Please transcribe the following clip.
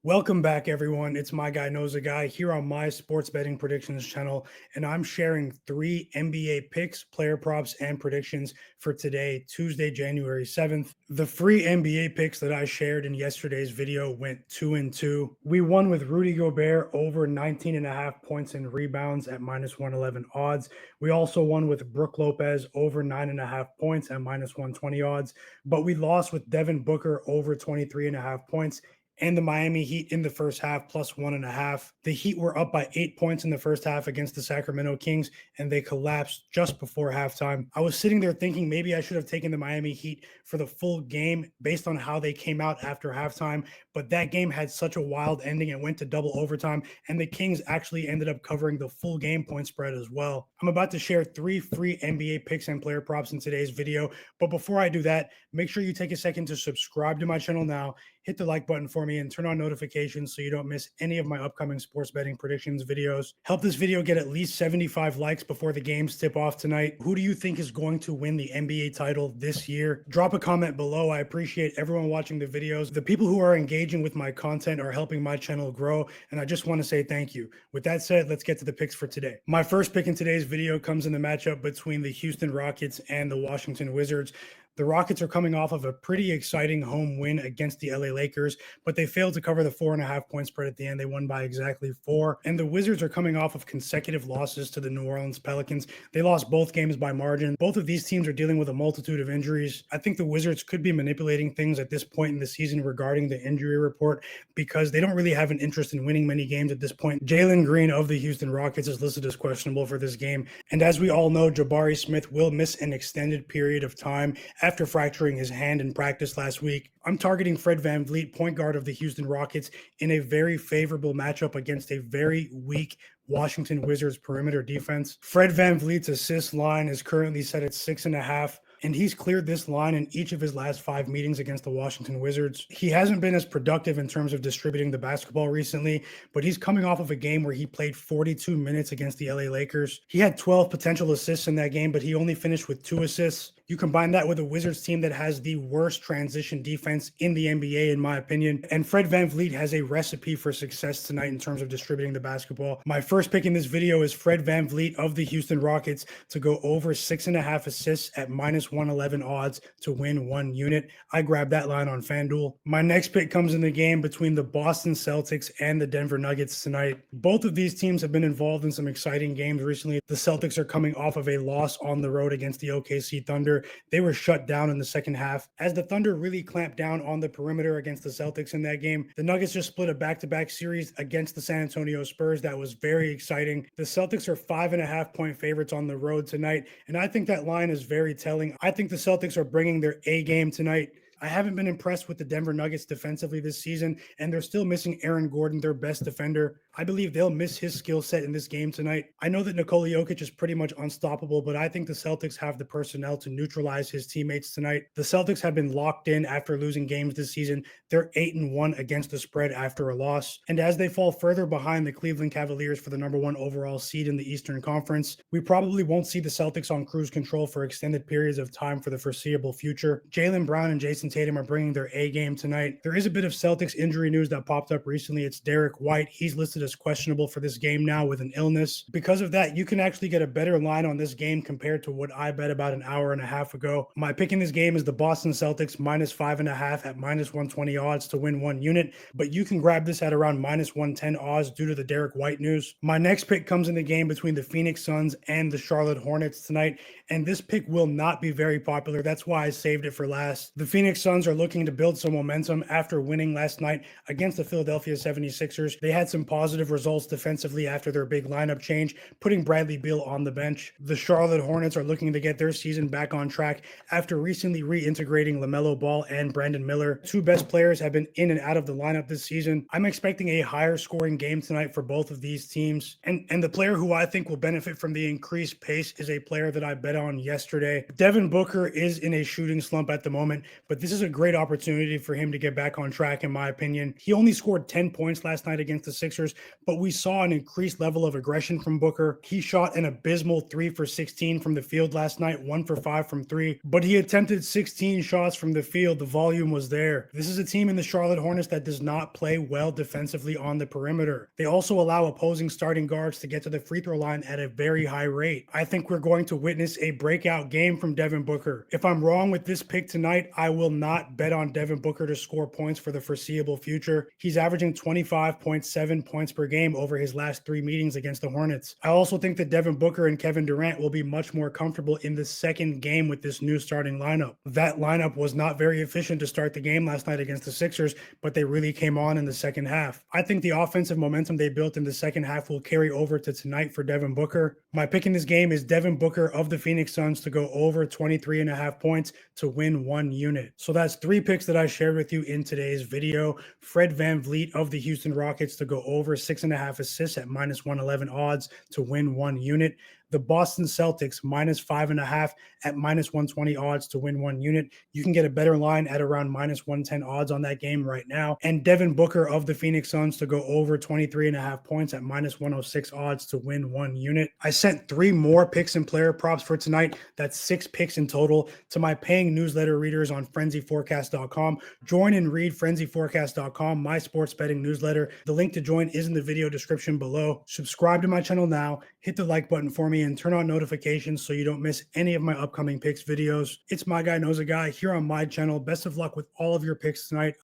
Welcome back, everyone. It's Myguyknowsaguy here on my sports betting predictions channel, and I'm sharing three NBA picks, player props, and predictions for today, Tuesday, January 7th. The free NBA picks that I shared in yesterday's video went 2-2. We won with Rudy Gobert over 19.5 points and rebounds at minus 111 odds. We also won with Brook Lopez over 9.5 points at minus 120 odds, but we lost with Devin Booker over 23.5 points and the Miami Heat in the first half plus 1.5. The Heat were up by 8 points in the first half against the Sacramento Kings, and they collapsed just before halftime. I was sitting there thinking maybe I should have taken the Miami Heat for the full game based on how they came out after halftime, but that game had such a wild ending. It went to double overtime, and the Kings actually ended up covering the full game point spread as well. I'm about to share three free NBA picks and player props in today's video, but before I do that, make sure you take a second to subscribe to my channel now, hit the like button for me, and turn on notifications so you don't miss any of my upcoming sports betting predictions videos. Help this video get at least 75 likes before the games tip off tonight. Who do you think is going to win the NBA title this year? Drop a comment below. I appreciate everyone watching the videos. The people who are engaging with my content are helping my channel grow, and I just want to say thank you. With that said, let's get to the picks for today. My first pick in today's video comes in the matchup between the Houston Rockets and the Washington Wizards. The Rockets are coming off of a pretty exciting home win against the LA Lakers, but they failed to cover the 4.5 point spread at the end. They won by exactly 4. And the Wizards are coming off of consecutive losses to the New Orleans Pelicans. They lost both games by margin. Both of these teams are dealing with a multitude of injuries. I think the Wizards could be manipulating things at this point in the season regarding the injury report because they don't really have an interest in winning many games at this point. Jalen Green of the Houston Rockets is listed as questionable for this game. And as we all know, Jabari Smith will miss an extended period of time after fracturing his hand in practice last week. I'm targeting Fred VanVleet, point guard of the Houston Rockets, in a very favorable matchup against a very weak Washington Wizards perimeter defense. Fred VanVleet's assist line is currently set at 6.5. And he's cleared this line in each of his last 5 meetings against the Washington Wizards. He hasn't been as productive in terms of distributing the basketball recently, but he's coming off of a game where he played 42 minutes against the LA Lakers. He had 12 potential assists in that game, but he only finished with 2 assists. You combine that with a Wizards team that has the worst transition defense in the NBA, in my opinion. And Fred VanVleet has a recipe for success tonight in terms of distributing the basketball. My first pick in this video is Fred VanVleet of the Houston Rockets to go over 6.5 assists at minus 111 odds to win 1 unit. I grabbed that line on FanDuel. My next pick comes in the game between the Boston Celtics and the Denver Nuggets tonight. Both of these teams have been involved in some exciting games recently. The Celtics are coming off of a loss on the road against the OKC Thunder. They were shut down in the second half. As the Thunder really clamped down on the perimeter against the Celtics in that game, the Nuggets just split a back-to-back series against the San Antonio Spurs. That was very exciting. The Celtics are 5.5-point favorites on the road tonight, and I think that line is very telling. I think the Celtics are bringing their A game tonight. I haven't been impressed with the Denver Nuggets defensively this season, and they're still missing Aaron Gordon, their best defender. I believe they'll miss his skill set in this game tonight. I know that Nikola Jokic is pretty much unstoppable, but I think the Celtics have the personnel to neutralize his teammates tonight. The Celtics have been locked in after losing games this season. They're 8-1 against the spread after a loss. And as they fall further behind the Cleveland Cavaliers for the #1 overall seed in the Eastern Conference, we probably won't see the Celtics on cruise control for extended periods of time for the foreseeable future. Jaylen Brown and Jayson Tatum are bringing their A game tonight. There is a bit of Celtics injury news that popped up recently. It's Derek White. He's listed as questionable for this game now with an illness. Because of that, you can actually get a better line on this game compared to what I bet about an hour and a half ago. My pick in this game is the Boston Celtics minus 5.5 at minus 120 odds to win 1 unit, but you can grab this at around minus 110 odds due to the Derek White news. My next pick comes in the game between the Phoenix Suns and the Charlotte Hornets tonight, and this pick will not be very popular. That's why I saved it for last. The Phoenix Suns are looking to build some momentum after winning last night against the Philadelphia 76ers. They had some positive results defensively after their big lineup change, putting Bradley Beal on the bench. The Charlotte Hornets are looking to get their season back on track after recently reintegrating LaMelo Ball and Brandon Miller. 2 best players have been in and out of the lineup this season. I'm expecting a higher scoring game tonight for both of these teams. And the player who I think will benefit from the increased pace is a player that I bet on yesterday. Devin Booker is in a shooting slump at the moment, but this This is a great opportunity for him to get back on track, in my opinion. He only scored 10 points last night against the Sixers, but we saw an increased level of aggression from Booker. He shot an abysmal 3 for 16 from the field last night, 1 for 5 from 3, but he attempted 16 shots from the field. The volume was there. This is a team in the Charlotte Hornets that does not play well defensively on the perimeter. They also allow opposing starting guards to get to the free throw line at a very high rate. I think we're going to witness a breakout game from Devin Booker. If I'm wrong with this pick tonight, I will not bet on Devin Booker to score points for the foreseeable future. He's averaging 25.7 points per game over his last 3 meetings against the Hornets. I also think that Devin Booker and Kevin Durant will be much more comfortable in the second game with this new starting lineup. That lineup was not very efficient to start the game last night against the Sixers, but they really came on in the second half. I think the offensive momentum they built in the second half will carry over to tonight for Devin Booker. My pick in this game is Devin Booker of the Phoenix Suns to go over 23.5 points to win 1 unit. So that's 3 picks that I shared with you in today's video. Fred VanVleet of the Houston Rockets to go over 6.5 assists at minus 111 odds to win 1 unit. The Boston Celtics minus 5.5 at minus 120 odds to win 1 unit. You can get a better line at around minus 110 odds on that game right now. And Devin Booker of the Phoenix Suns to go over 23.5 points at minus 106 odds to win 1 unit. I sent 3 more picks and player props for tonight. That's 6 picks in total to my paying newsletter readers on frenzyforecast.com. Join and read frenzyforecast.com, my sports betting newsletter. The link to join is in the video description below. Subscribe to my channel now. Hit the like button for me and turn on notifications so you don't miss any of my upcoming picks videos. It's My Guy Knows a Guy here on my channel. Best of luck with all of your picks tonight.